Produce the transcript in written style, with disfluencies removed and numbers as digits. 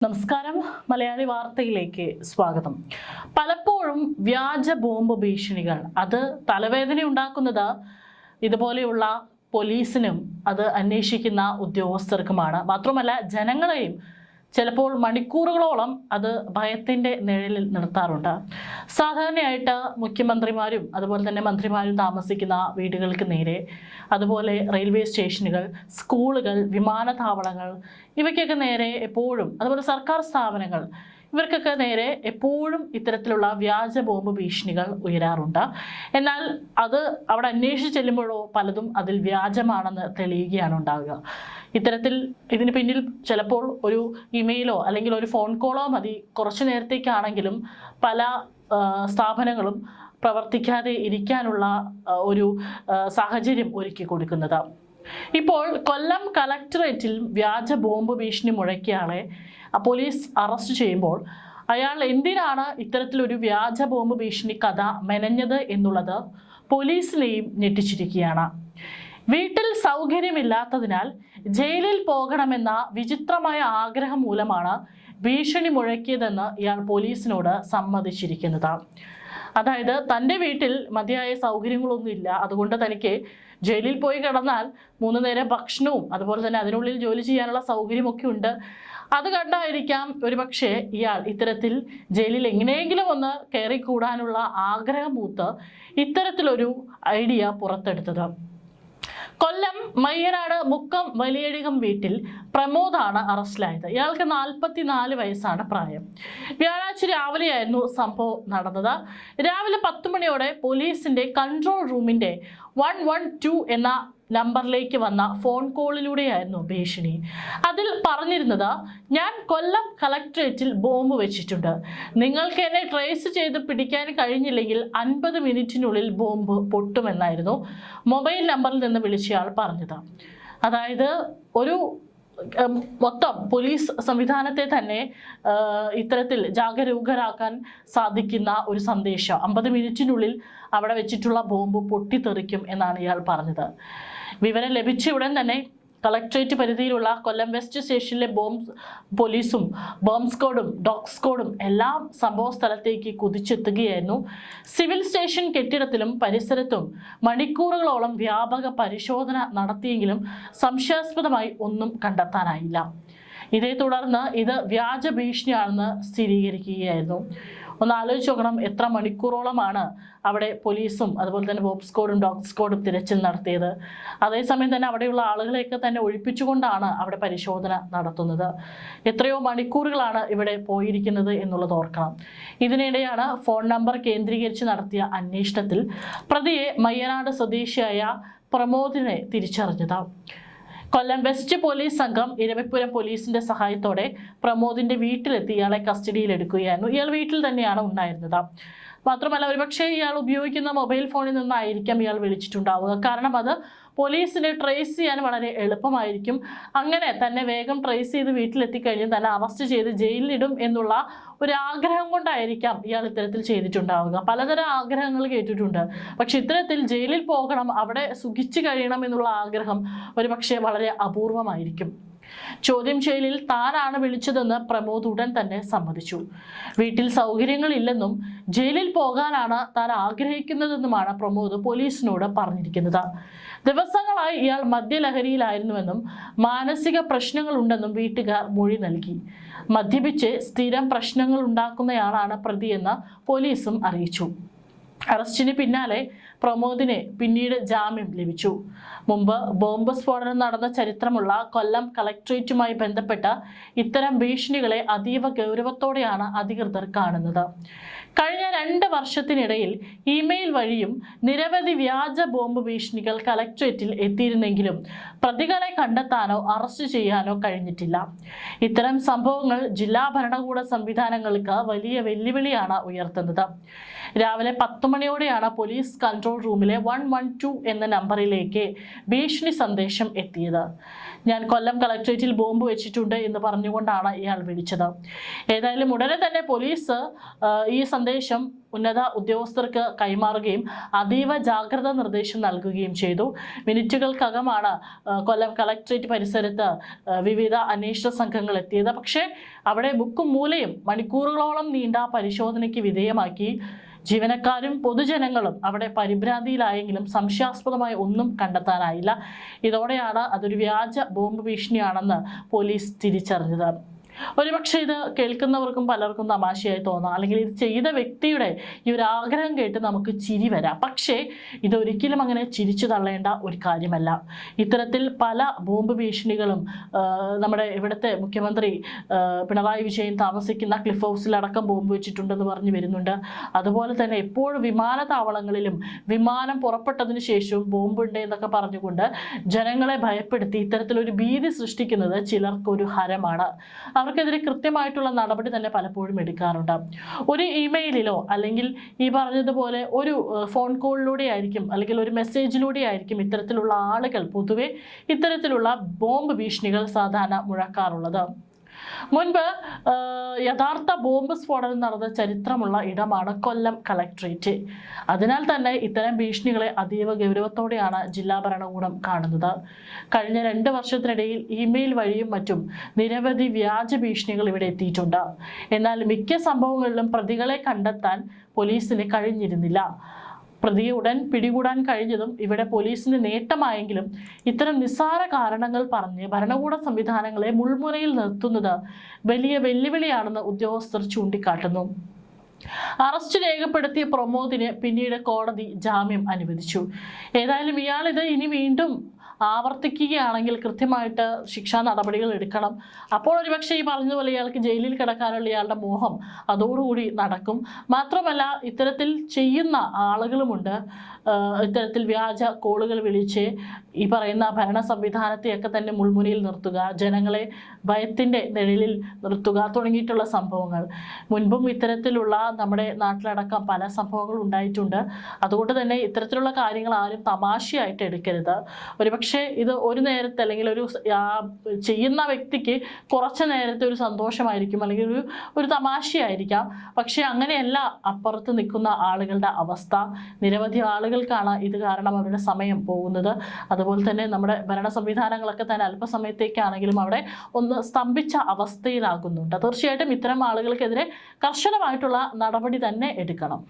നമസ്കാരം. മലയാളി വാർത്തയിലേക്ക് സ്വാഗതം. പലപ്പോഴും വ്യാജ ബോംബ് ഭീഷണികൾ അത് തലവേദന ഉണ്ടാക്കുന്നത് ഇതുപോലെയുള്ള പോലീസിനും അത് അന്വേഷിക്കുന്ന ഉദ്യോഗസ്ഥർക്കുമാണ്. മാത്രമല്ല ജനങ്ങളെയും ചിലപ്പോൾ മണിക്കൂറുകളോളം അത് ഭയത്തിൻ്റെ നിഴലിൽ നിർത്താറുണ്ട്. സാധാരണയായിട്ട് മുഖ്യമന്ത്രിമാരും അതുപോലെ തന്നെ മന്ത്രിമാരും താമസിക്കുന്ന വീടുകൾക്ക് നേരെ, അതുപോലെ റെയിൽവേ സ്റ്റേഷനുകൾ, സ്കൂളുകൾ, വിമാനത്താവളങ്ങൾ ഇവയ്ക്കൊക്കെ നേരെ എപ്പോഴും, അതുപോലെ സർക്കാർ സ്ഥാപനങ്ങൾ ഇവർക്കൊക്കെ നേരെ എപ്പോഴും ഇത്തരത്തിലുള്ള വ്യാജ ബോംബ് ഭീഷണികൾ ഉയരാറുണ്ട്. എന്നാൽ അത് അവിടെ അന്വേഷിച്ച് ചെല്ലുമ്പോഴോ പലതും അതിൽ വ്യാജമാണെന്ന് തെളിയുകയാണ് ഉണ്ടാവുക. ഇത്തരത്തിൽ ഇതിന് പിന്നിൽ ചിലപ്പോൾ ഒരു ഇമെയിലോ അല്ലെങ്കിൽ ഒരു ഫോൺ കോളോ മതി കുറച്ചു നേരത്തേക്കാണെങ്കിലും പല സ്ഥാപനങ്ങളും പ്രവർത്തിക്കാതെ ഇരിക്കാനുള്ള ഒരു സാഹചര്യം ഒരുക്കി കൊടുക്കുന്നത്. ഇപ്പോൾ കൊല്ലം കളക്ടറേറ്റിൽ വ്യാജ ബോംബ് ഭീഷണി മുഴക്കിയാളെ പോലീസ് അറസ്റ്റ് ചെയ്യുമ്പോൾ അയാൾ എന്തിനാണ് ഇത്തരത്തിലൊരു വ്യാജ ബോംബ് ഭീഷണി കഥ മെനഞ്ഞത് എന്നുള്ളത് പോലീസിനെയും ഞെട്ടിച്ചിരിക്കുകയാണ്. വീട്ടിൽ സൗകര്യമില്ലാത്തതിനാൽ ജയിലിൽ പോകണമെന്ന വിചിത്രമായ ആഗ്രഹം മൂലമാണ് ഭീഷണി മുഴക്കിയതെന്ന് ഇയാൾ പോലീസിനോട് സമ്മതിച്ചിരിക്കുന്നത്. അതായത് തൻ്റെ വീട്ടിൽ മതിയായ സൗകര്യങ്ങളൊന്നുമില്ല, അതുകൊണ്ട് തനിക്ക് ജയിലിൽ പോയി കിടന്നാൽ 3 നേരം ഭക്ഷണവും അതുപോലെ തന്നെ അതിനുള്ളിൽ ജോലി ചെയ്യാനുള്ള സൗകര്യമൊക്കെ ഉണ്ട്. അത് കണ്ടായിരിക്കാം ഒരുപക്ഷെ ഇയാൾ ഇത്തരത്തിൽ ജയിലിൽ എങ്ങനെയെങ്കിലും ഒന്ന് കയറിക്കൂടാനുള്ള ആഗ്രഹം മൂത്ത് ഇത്തരത്തിലൊരു ഐഡിയ പുറത്തെടുത്തത്. കൊല്ലം മയ്യനാട് മുക്കം വലിയടികം വീട്ടിൽ പ്രമോദാണ് അറസ്റ്റിലായത്. ഇയാൾക്ക് 44 വയസ്സാണ് പ്രായം. വ്യാഴാഴ്ച രാവിലെയായിരുന്നു സംഭവം നടന്നത്. രാവിലെ 10 മണിയോടെ പോലീസിന്റെ കൺട്രോൾ റൂമിന്റെ 112 എന്ന നമ്പറിലേക്ക് വന്ന ഫോൺ കോളിലൂടെയായിരുന്നു ഭീഷണി. അതിൽ പറഞ്ഞിരുന്നത്, ഞാൻ കൊല്ലം കളക്ടറേറ്റിൽ ബോംബ് വെച്ചിട്ടുണ്ട്, നിങ്ങൾക്ക് എന്നെ ട്രേസ് ചെയ്ത് പിടിക്കാൻ കഴിഞ്ഞില്ലെങ്കിൽ 50 മിനിറ്റിനുള്ളിൽ ബോംബ് പൊട്ടുമെന്നായിരുന്നു മൊബൈൽ നമ്പറിൽ നിന്ന് വിളിച്ചയാൾ പറഞ്ഞത്. അതായത് ഒരു മൊത്തം പോലീസ് സംവിധാനത്തെ തന്നെ ഇത്തരത്തിൽ ജാഗരൂകരാക്കാൻ സാധിക്കുന്ന ഒരു സന്ദേശം, 50 മിനിറ്റിനുള്ളിൽ അവിടെ വെച്ചിട്ടുള്ള ബോംബ് പൊട്ടിത്തെറിക്കും എന്നാണ് ഇയാൾ പറഞ്ഞത്. വിവരം ലഭിച്ച ഉടൻ തന്നെ കളക്ടറേറ്റ് പരിധിയിലുള്ള കൊല്ലം വെസ്റ്റ് സ്റ്റേഷനിലെ പോലീസും ബോംബ് സ്ക്വാഡും ഡോഗ് സ്ക്വാഡും എല്ലാം സംഭവ സ്ഥലത്തേക്ക് കുതിച്ചെത്തുകയായിരുന്നു. സിവിൽ സ്റ്റേഷൻ കെട്ടിടത്തിലും പരിസരത്തും മണിക്കൂറുകളോളം വ്യാപക പരിശോധന നടത്തിയെങ്കിലും സംശയാസ്പദമായി ഒന്നും കണ്ടെത്താനായില്ല. ഇതേ തുടർന്ന് ഇത് വ്യാജ ഭീഷണിയാണെന്ന് സ്ഥിരീകരിക്കുകയായിരുന്നു. ഒന്ന് ആലോചിച്ച് നോക്കണം, എത്ര മണിക്കൂറോളമാണ് അവിടെ പോലീസും അതുപോലെ തന്നെ ബോംബ് സ്ക്വാഡും ഡോഗ് സ്ക്വാഡും തിരച്ചിൽ നടത്തിയത്. അതേസമയം തന്നെ അവിടെയുള്ള ആളുകളെയൊക്കെ തന്നെ ഒഴിപ്പിച്ചുകൊണ്ടാണ് അവിടെ പരിശോധന നടത്തുന്നത്. എത്രയോ മണിക്കൂറുകളാണ് ഇവിടെ പോയിരിക്കുന്നത് എന്നുള്ളത് ഓർക്കണം. ഇതിനിടെയാണ് ഫോൺ നമ്പർ കേന്ദ്രീകരിച്ച് നടത്തിയ അന്വേഷണത്തിൽ പ്രതിയെ മയ്യനാട് സ്വദേശിയായ പ്രമോദിനെ തിരിച്ചറിഞ്ഞത്. കൊല്ലം വെസ്റ്റ് പോലീസ് സംഘം ഇരവിപുരം പോലീസിന്റെ സഹായത്തോടെ പ്രമോദിന്റെ വീട്ടിലെത്തി ഇയാളെ കസ്റ്റഡിയിലെടുക്കുകയായിരുന്നു. ഇയാൾ വീട്ടിൽ തന്നെയാണ് ഉണ്ടായിരുന്നത്. മാത്രമല്ല ഒരുപക്ഷെ ഇയാൾ ഉപയോഗിക്കുന്ന മൊബൈൽ ഫോണിൽ നിന്നായിരിക്കാം ഇയാൾ വിളിച്ചിട്ടുണ്ടാവുക. കാരണം അത് പോലീസിനെ ട്രേസ് ചെയ്യാൻ വളരെ എളുപ്പമായിരിക്കും. അങ്ങനെ തന്നെ വേഗം ട്രേസ് ചെയ്ത് വീട്ടിലെത്തിക്കഴിഞ്ഞ് തന്നെ അറസ്റ്റ് ചെയ്ത് ജയിലിലിടും എന്നുള്ള ഒരു ആഗ്രഹം കൊണ്ടായിരിക്കാം ഇയാൾ ഇത്തരത്തിൽ ചെയ്തിട്ടുണ്ടാവുക. പലതരം ആഗ്രഹങ്ങൾ കേട്ടിട്ടുണ്ട്, പക്ഷെ ഇത്തരത്തിൽ ജയിലിൽ പോകണം, അവിടെ സുഖിച്ചു കഴിയണം എന്നുള്ള ആഗ്രഹം ഒരുപക്ഷെ വളരെ അപൂർവമായിരിക്കും. ചോദ്യം ചെയ്യലിൽ താനാണ് വിളിച്ചതെന്ന് പ്രമോദ് ഉടൻ തന്നെ സമ്മതിച്ചു. വീട്ടിൽ സൗകര്യങ്ങളില്ലെന്നും ജയിലിൽ പോകാനാണ് താൻ ആഗ്രഹിക്കുന്നതെന്നുമാണ് പ്രമോദ് പോലീസിനോട് പറഞ്ഞിരിക്കുന്നത്. ദിവസങ്ങളായി ഇയാൾ മദ്യലഹരിയിലായിരുന്നുവെന്നും മാനസിക പ്രശ്നങ്ങളുണ്ടെന്നും വീട്ടുകാർ മൊഴി നൽകി. മദ്യപിച്ച് സ്ഥിരം പ്രശ്നങ്ങൾ ഉണ്ടാക്കുന്നയാളാണ് പ്രതിയെന്ന് പോലീസും അറിയിച്ചു. അറസ്റ്റിന് പിന്നാലെ പ്രമോദിന് പിന്നീട് ജാമ്യം ലഭിച്ചു. മുമ്പ് ബോംബ് സ്ഫോടനം നടന്ന ചരിത്രമുള്ള കൊല്ലം കളക്ടറേറ്റുമായി ബന്ധപ്പെട്ട ഇത്തരം ഭീഷണികളെ അതീവ ഗൗരവത്തോടെയാണ് അധികൃതർ കാണുന്നത്. കഴിഞ്ഞ 2 വർഷത്തിനിടയിൽ ഇമെയിൽ വഴിയും നിരവധി വ്യാജ ബോംബ് ഭീഷണികൾ കളക്ടറേറ്റിൽ എത്തിയിരുന്നെങ്കിലും പ്രതികളെ കണ്ടെത്താനോ അറസ്റ്റ് ചെയ്യാനോ കഴിഞ്ഞിട്ടില്ല. ഇത്തരം സംഭവങ്ങൾ ജില്ലാ ഭരണകൂട സംവിധാനങ്ങൾക്ക് വലിയ വെല്ലുവിളിയാണ് ഉയർത്തുന്നത്. രാവിലെ 10 മണിയോടെയാണ് പോലീസ് കൺട്രോൾ കൺട്രോൾ റൂമിലെ 112 എന്ന നമ്പറിലേക്ക് ഭീഷണി സന്ദേശം എത്തിയത്. ഞാൻ കൊല്ലം കളക്ട്രേറ്റിൽ ബോംബ് വെച്ചിട്ടുണ്ട് എന്ന് പറഞ്ഞുകൊണ്ടാണ് ഇയാൾ വിളിച്ചത്. ഏതായാലും ഉടനെ തന്നെ പോലീസ് ഈ സന്ദേശം ഉന്നത ഉദ്യോഗസ്ഥർക്ക് കൈമാറുകയും അതീവ ജാഗ്രതാ നിർദ്ദേശം നൽകുകയും ചെയ്തു. മിനിറ്റുകൾക്കകമാണ് കൊല്ലം കളക്ട്രേറ്റ് പരിസരത്ത് വിവിധ അന്വേഷണ സംഘങ്ങൾ എത്തിയത്. പക്ഷേ അവിടെ മുക്കും മൂലയും മണിക്കൂറുകളോളം നീണ്ട പരിശോധനയ്ക്ക് വിധേയമാക്കി. ജീവനക്കാരും പൊതുജനങ്ങളും അവിടെ പരിഭ്രാന്തിയിലായെങ്കിലും സംശയാസ്പദമായ ഒന്നും കണ്ടെത്താനായില്ല. ഇതോടെയാണ് അതൊരു വ്യാജ ബോംബ് ഭീഷണിയാണെന്ന് പോലീസ് തിരിച്ചറിഞ്ഞത്. ഒരുപക്ഷെ ഇത് കേൾക്കുന്നവർക്കും പലർക്കും തമാശയായി തോന്നാം, അല്ലെങ്കിൽ ഇത് ചെയ്ത വ്യക്തിയുടെ ഈ ഒരു ആഗ്രഹം കേട്ട് നമുക്ക് ചിരി വരാം. പക്ഷേ ഇതൊരിക്കലും അങ്ങനെ ചിരിച്ചു തള്ളേണ്ട ഒരു കാര്യമല്ല. ഇത്തരത്തിൽ പല ബോംബ് ഭീഷണികളും നമ്മുടെ ഇവിടുത്തെ മുഖ്യമന്ത്രി പിണറായി വിജയൻ താമസിക്കുന്ന ക്ലിഫ് ഹൗസിലടക്കം ബോംബ് വെച്ചിട്ടുണ്ടെന്ന് പറഞ്ഞു വരുന്നുണ്ട്. അതുപോലെ തന്നെ എപ്പോഴും വിമാനത്താവളങ്ങളിലും വിമാനം പുറപ്പെട്ടതിന് ശേഷവും ബോംബുണ്ട് എന്നൊക്കെ പറഞ്ഞുകൊണ്ട് ജനങ്ങളെ ഭയപ്പെടുത്തി ഇത്തരത്തിലൊരു ഭീതി സൃഷ്ടിക്കുന്നത് ചിലർക്കൊരു ഹരമാണ്. അവർക്കെതിരെ കൃത്യമായിട്ടുള്ള നടപടി തന്നെ പലപ്പോഴും എടുക്കാറുണ്ട്. ഒരു ഇമെയിലിലോ അല്ലെങ്കിൽ ഈ പറഞ്ഞതുപോലെ ഒരു ഫോൺ കോളിലൂടെ ആയിരിക്കും, അല്ലെങ്കിൽ ഒരു മെസ്സേജിലൂടെ ആയിരിക്കും ഇത്തരത്തിലുള്ള ആളുകൾ പൊതുവെ ഇത്തരത്തിലുള്ള ബോംബ് ഭീഷണികൾ സാധാരണ മുഴക്കാറുള്ളത്. മുൻപ് യഥാർത്ഥ ബോംബ് സ്ഫോടനം നടന്ന ചരിത്രമുള്ള ഇടമാണ് കൊല്ലം കളക്ട്രേറ്റ്. അതിനാൽ തന്നെ ഇത്തരം ഭീഷണികളെ അതീവ ഗൗരവത്തോടെയാണ് ജില്ലാ ഭരണകൂടം കാണുന്നത്. കഴിഞ്ഞ 2 വർഷത്തിനിടയിൽ ഇമെയിൽ വഴിയും മറ്റും നിരവധി വ്യാജ ഭീഷണികൾ ഇവിടെ എത്തിയിട്ടുണ്ട്. എന്നാൽ മിക്ക സംഭവങ്ങളിലും പ്രതികളെ കണ്ടെത്താൻ പോലീസിന് കഴിഞ്ഞിരുന്നില്ല. പ്രതിയെ ഉടൻ പിടികൂടാൻ കഴിഞ്ഞതും ഇവിടെ പോലീസിന് നേട്ടമായെങ്കിലും ഇത്തരം നിസ്സാര കാരണങ്ങൾ പറഞ്ഞ് ഭരണകൂട സംവിധാനങ്ങളെ മുൾമുനയിൽ നിർത്തുന്നത് വലിയ വെല്ലുവിളിയാണെന്ന് ഉദ്യോഗസ്ഥർ ചൂണ്ടിക്കാട്ടുന്നു. അറസ്റ്റ് രേഖപ്പെടുത്തിയ പ്രമോദിന് പിന്നീട് കോടതി ജാമ്യം അനുവദിച്ചു. ഏതായാലും ഇയാളിത് ഇനി വീണ്ടും ആവർത്തിക്കുകയാണെങ്കിൽ കൃത്യമായിട്ട് ശിക്ഷാ നടപടികൾ എടുക്കണം. അപ്പോൾ ഒരുപക്ഷെ ഈ പറഞ്ഞതുപോലെ ഇയാൾക്ക് ജയിലിൽ കിടക്കാനുള്ള ഇയാളുടെ മോഹം അതോടുകൂടി നടക്കും. മാത്രമല്ല ഇത്തരത്തിൽ ചെയ്യുന്ന ആളുകളുമുണ്ട്. ഇത്തരത്തിൽ വ്യാജ കോളുകൾ വിളിച്ച് ഈ പറയുന്ന ഭരണ സംവിധാനത്തെയൊക്കെ തന്നെ മുൾമുനയിൽ നിർത്തുക, ജനങ്ങളെ ഭയത്തിൻ്റെ നിഴലിൽ നിർത്തുക തുടങ്ങിയിട്ടുള്ള സംഭവങ്ങൾ മുൻപും ഇത്തരത്തിലുള്ള നമ്മുടെ നാട്ടിലടക്കം പല സംഭവങ്ങളും ഉണ്ടായിട്ടുണ്ട്. അതുകൊണ്ട് തന്നെ ഇത്തരത്തിലുള്ള കാര്യങ്ങൾ ആരും തമാശയായിട്ട് എടുക്കരുത്. ഒരുപക്ഷെ ഇത് ഒരു നേരത്തെ അല്ലെങ്കിൽ ഒരു ചെയ്യുന്ന വ്യക്തിക്ക് കുറച്ച് നേരത്തെ ഒരു സന്തോഷമായിരിക്കും, അല്ലെങ്കിൽ ഒരു തമാശയായിരിക്കാം. പക്ഷെ അങ്ങനെയല്ല അപ്പുറത്ത് നിൽക്കുന്ന ആളുകളുടെ അവസ്ഥ. നിരവധി ആളുകൾക്കാണ് ഇത് കാരണം അവരുടെ സമയം പോകുന്നത്. അതുപോലെ തന്നെ നമ്മുടെ ഭരണ സംവിധാനങ്ങളൊക്കെ തന്നെ അല്പസമയത്തേക്കാണെങ്കിലും അവിടെ ഒന്ന് സ്തംഭിച്ച അവസ്ഥയിലാകുന്നുണ്ട്. തീർച്ചയായിട്ടും ഇത്തരം ആളുകൾക്കെതിരെ കർശനമായിട്ടുള്ള നടപടി തന്നെ എടുക്കണം.